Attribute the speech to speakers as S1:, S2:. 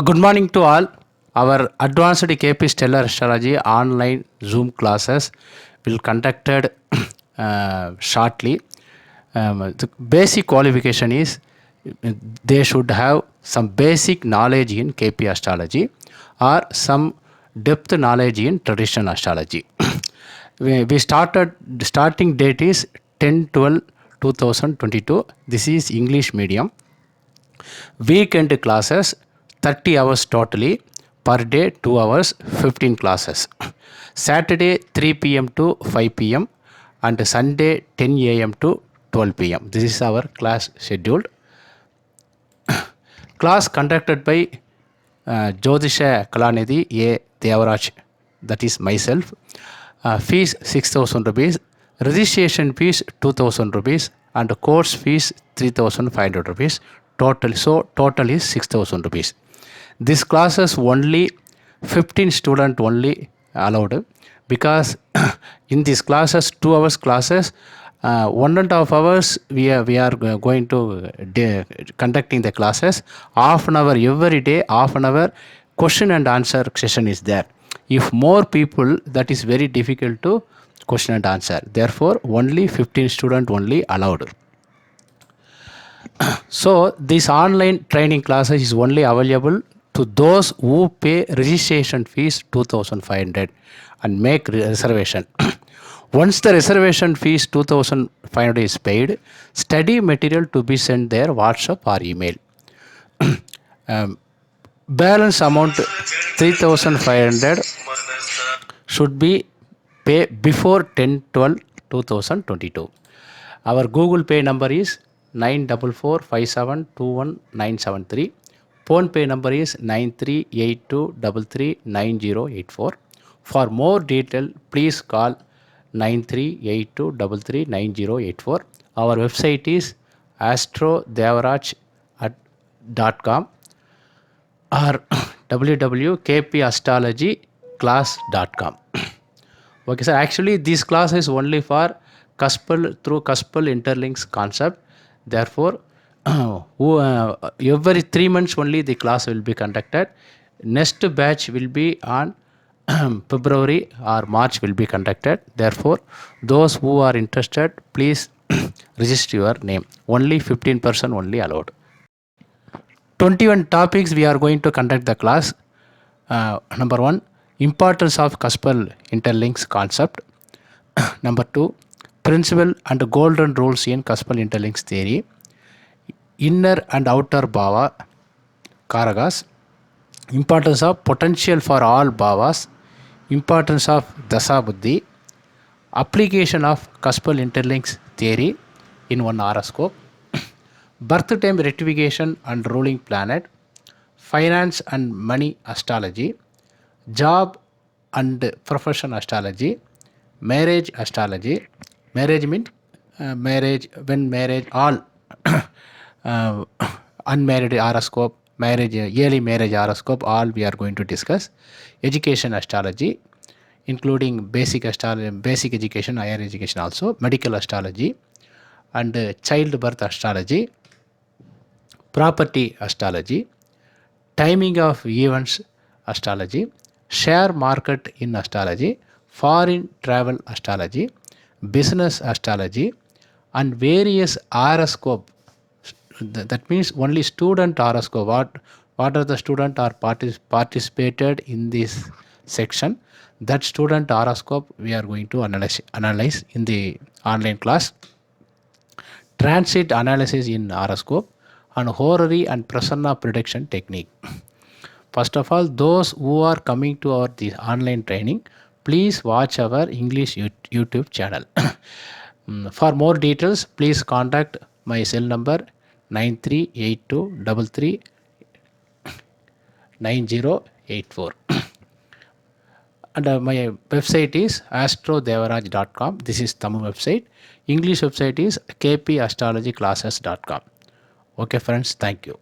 S1: Good morning to all. Our advanced KP Stellar Astrology online Zoom classes will conducted shortly. The basic qualification is they should have some basic knowledge in KP Astrology or some depth knowledge in Traditional Astrology. We starting date is 10/12/2022. This is English medium. Weekend classes 30 hours totally, per day 2 hours 15 classes. Saturday 3 p.m. to 5 p.m. and Sunday 10 a.m. to 12 p.m. This is our class scheduled. Class conducted by Jothisha Kalaanithi A.Devaraj, that is myself. Fees 6,000 rupees, registration fees 2,000 rupees and course fees 3,500 rupees. Total is 6,000 rupees. This classes only 15 student only allowed, because in these classes 2 hours classes, 1.5 hours we are going to conducting the classes. Half an hour every day, half an hour question and answer session is there. If more people, that is very difficult to question and answer. Therefore only 15 student only allowed. So this online training classes is only available to those who pay registration fees 2,500 and make reservation. Once the reservation fees 2,500 is paid, study material to be sent their WhatsApp or email. Balance amount 3,500 should be pay before 10/12/2022. Our Google Pay number is 9445721973. Phonepe number is 9382339084. For more detail, please call 9382339084. Our website is ASTRODEVARAJ.com or www.kpastrologyclass.com. Okay, sir. Actually, this class is only for Cuspal, through Cuspal interlinks concept. Therefore, every 3 months only the class will be conducted. Next batch will be on February or March will be conducted. Therefore, those who are interested, please register your name. Only 15% only allowed. 21 topics we are going to conduct the class. Number 1, importance of Cuspal interlinks concept. Number 2, principle and golden rules in Cuspal interlinks theory. Inner and outer bhava karagas. Importance of potential for all bhavas. Importance of dasa buddhi. Application of Cuspal interlinks theory in one horoscope. Birth time rectification and ruling planet. Finance and money astrology. Job and profession astrology. Marriage astrology. Marriage means marriage, when marriage, all unmarried horoscope, marriage, yearly marriage horoscope, all we are going to discuss. Education astrology, including basic astrology, basic education, higher education also, medical astrology and childbirth astrology, property astrology, timing of events astrology, share market in astrology, foreign travel astrology, business astrology and various horoscope. That means only student horoscope. What are the student are participated in this section, that student horoscope we are going to analyze in the online class. Transit analysis in horoscope and horary and prasanna prediction technique. First of all, those who are coming to our this online training, please watch our English YouTube channel. For more details, please contact my cell number 9382339084. And my website is astrodevaraj.com. This is Tamil website. English website is kpastrologyclasses.com. Okay friends, thank you.